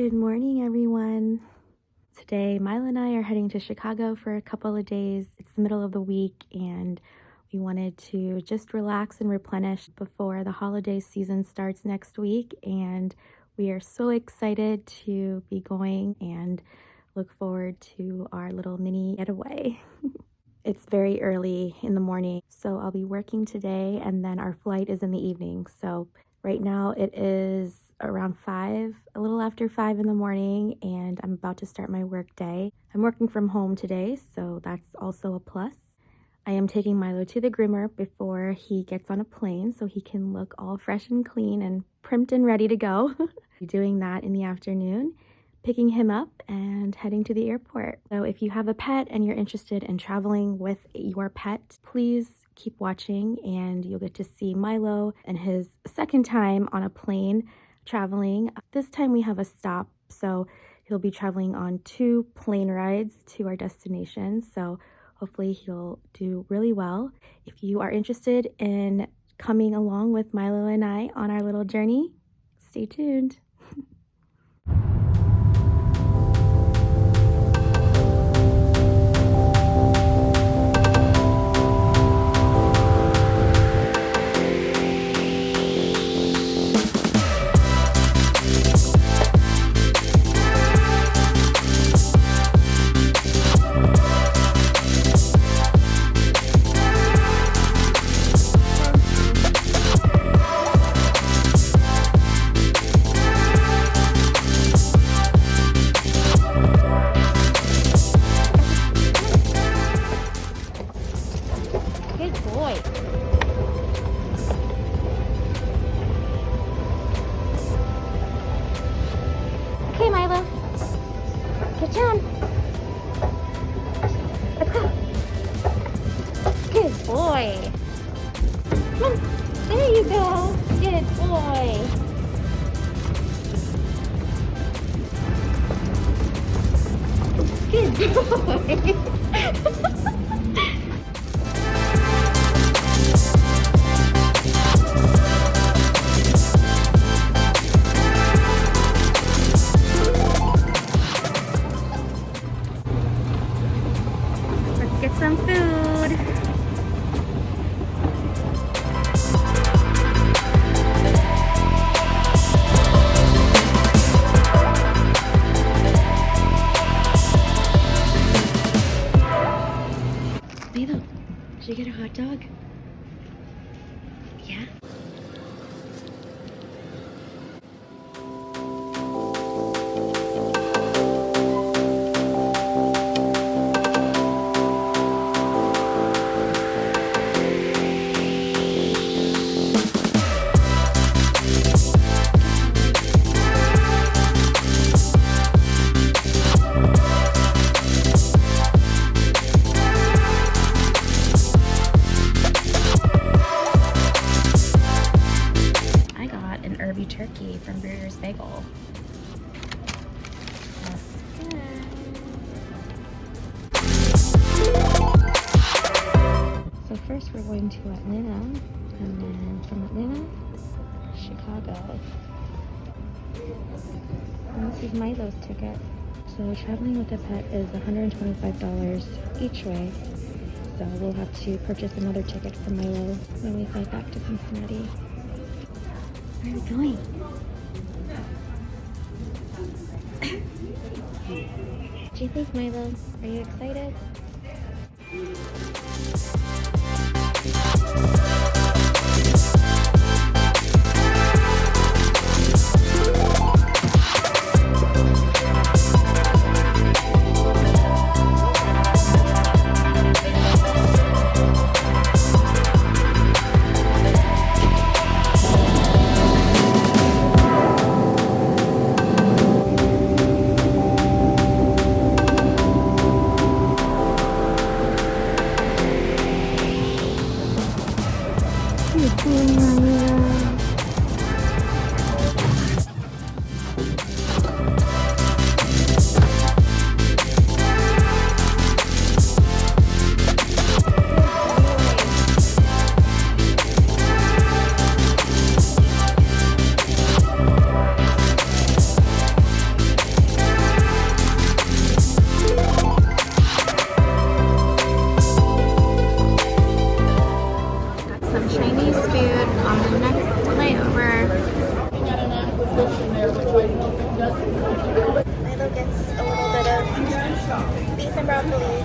Good morning, everyone. Today, Mylo and I are heading to Chicago for a couple of days. It's the middle of the week, and we wanted to just relax and replenish before the holiday season starts next week. And we are so excited to be going and look forward to our little mini getaway. It's very early in the morning, so I'll be working today, and then our flight is in the evening. So right now it is around 5, a little after 5 in the morning, and I'm about to start my work day. I'm working from home today, so that's also a plus. I am taking Mylo to the groomer before he gets on a plane so he can look all fresh and clean and primed and ready to go. Doing that in the afternoon, picking him up and heading to the airport. So if you have a pet and you're interested in traveling with your pet, please keep watching and you'll get to see Mylo and his second time on a plane traveling. This time we have a stop, so he'll be traveling on 2 plane rides to our destination. So hopefully he'll do really well. If you are interested in coming along with Mylo and I on our little journey, stay tuned. Okay, Mylo. Get down. Let's go. Good boy. Come on. There you go. Good boy. Good boy. Get some food. Mylo, did you get a hot dog? Yeah? Turkey from Brewer's Bagel. So first we're going to Atlanta, and then from Atlanta, Chicago. And this is Mylo's ticket. So traveling with a pet is $125 each way. So we'll have to purchase another ticket for Mylo when we fly back to Cincinnati. Where are we going? What do you think, Mylo? Are you excited? food on the next layover. Mylo gets a little bit of beef and broccoli.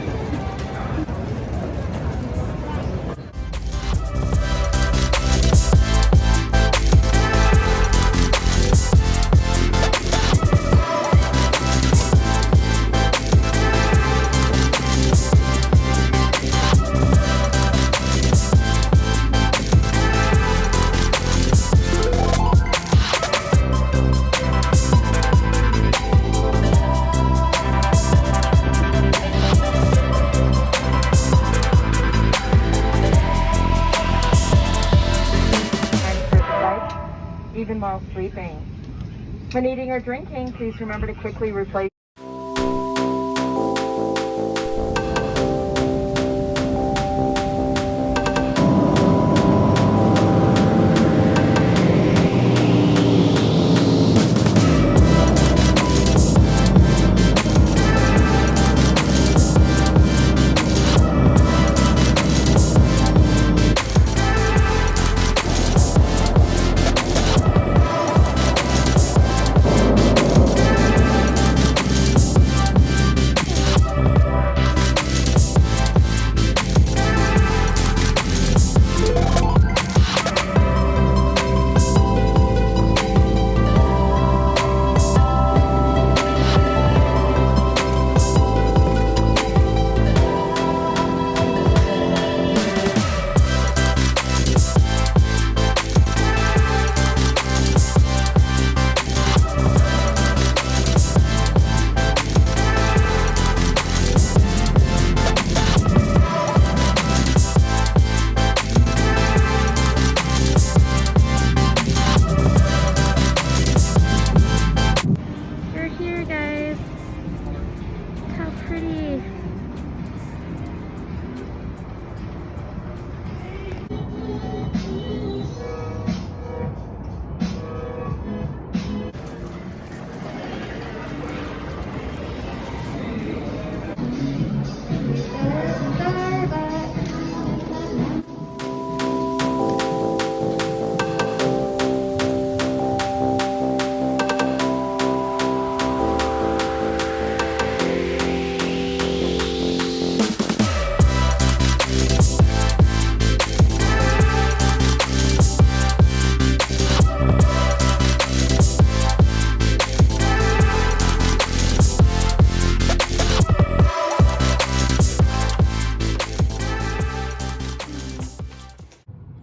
Even while sleeping. When eating or drinking, please remember to quickly replace.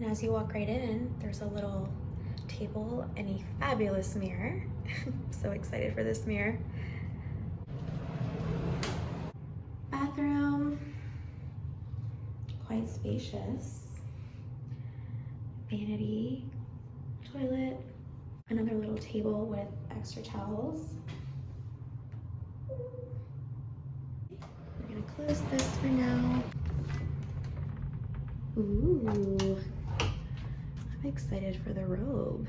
As you walk right in, there's a little table and a fabulous mirror. I'm so excited for this mirror. Bathroom, quite spacious. Vanity, toilet, another little table with extra towels. We're gonna close this for now. Ooh. I'm excited for the robe.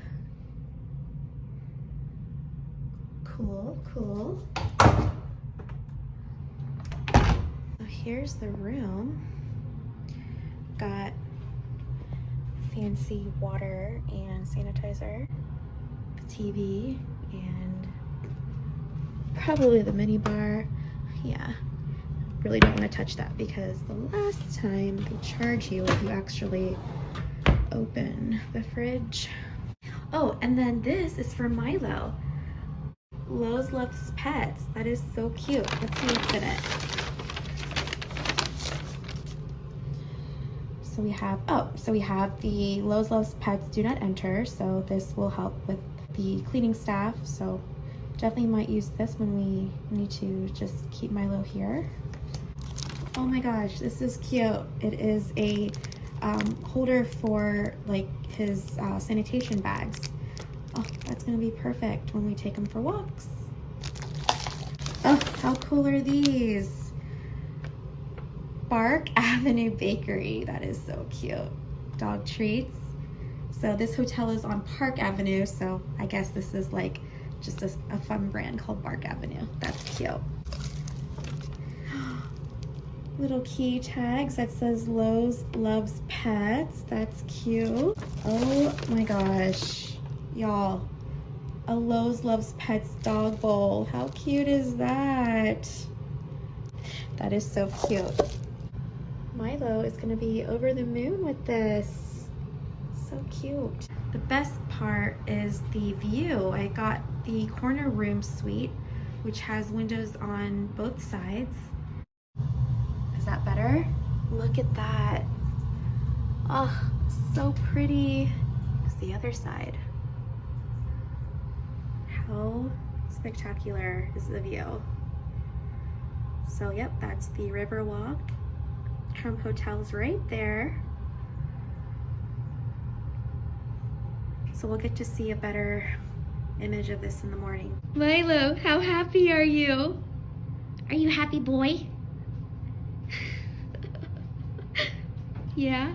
Cool, cool. So here's the room. Got fancy water and sanitizer, the TV, and probably the mini bar. Yeah, really don't want to touch that because the last time they charge you if you actually open the fridge. Oh, and then this is for Mylo. Loews loves pets. That is so cute. Let's see what's in it. So we have the Loews loves pets do not enter. So this will help with the cleaning staff. So definitely might use this when we need to just keep Mylo here. Oh my gosh, this is cute. It is a holder for like his sanitation bags. Oh, that's gonna be perfect when we take him for walks. Oh, how cool are these? Park Avenue Bakery. That is so cute. Dog treats. So this hotel is on Park Avenue, so I guess this is like just a fun brand called Park Avenue. That's cute. little key tags that says Loews loves pets. That's cute. Oh my gosh, y'all. A Loews loves pets dog bowl. How cute is that? That is so cute. Mylo is gonna be over the moon with this. So cute. The best part is the view. I got the corner room suite, which has windows on both sides. Is that better? Look at that. Oh, so pretty. It's the other side. How spectacular is the view? So yep, that's the river walk. Trump Hotel's right there. So we'll get to see a better image of this in the morning. Mylo, how happy are you? Are you happy, boy? Yeah?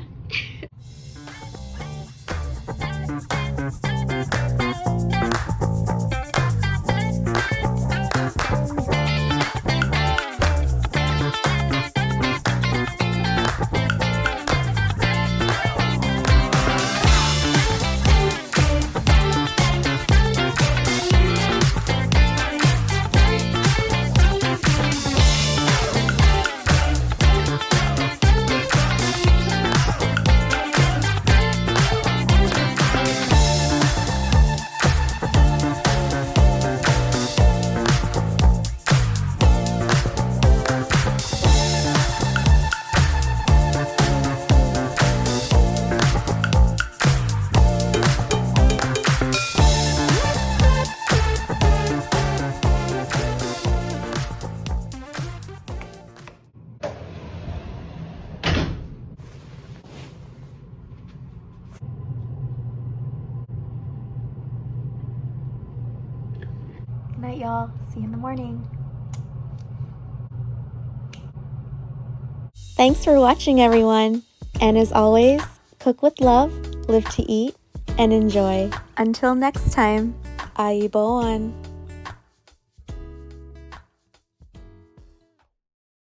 Good night, y'all. See you in the morning. Thanks for watching, everyone. And as always, cook with love, live to eat, and enjoy. Until next time, Ayubowan.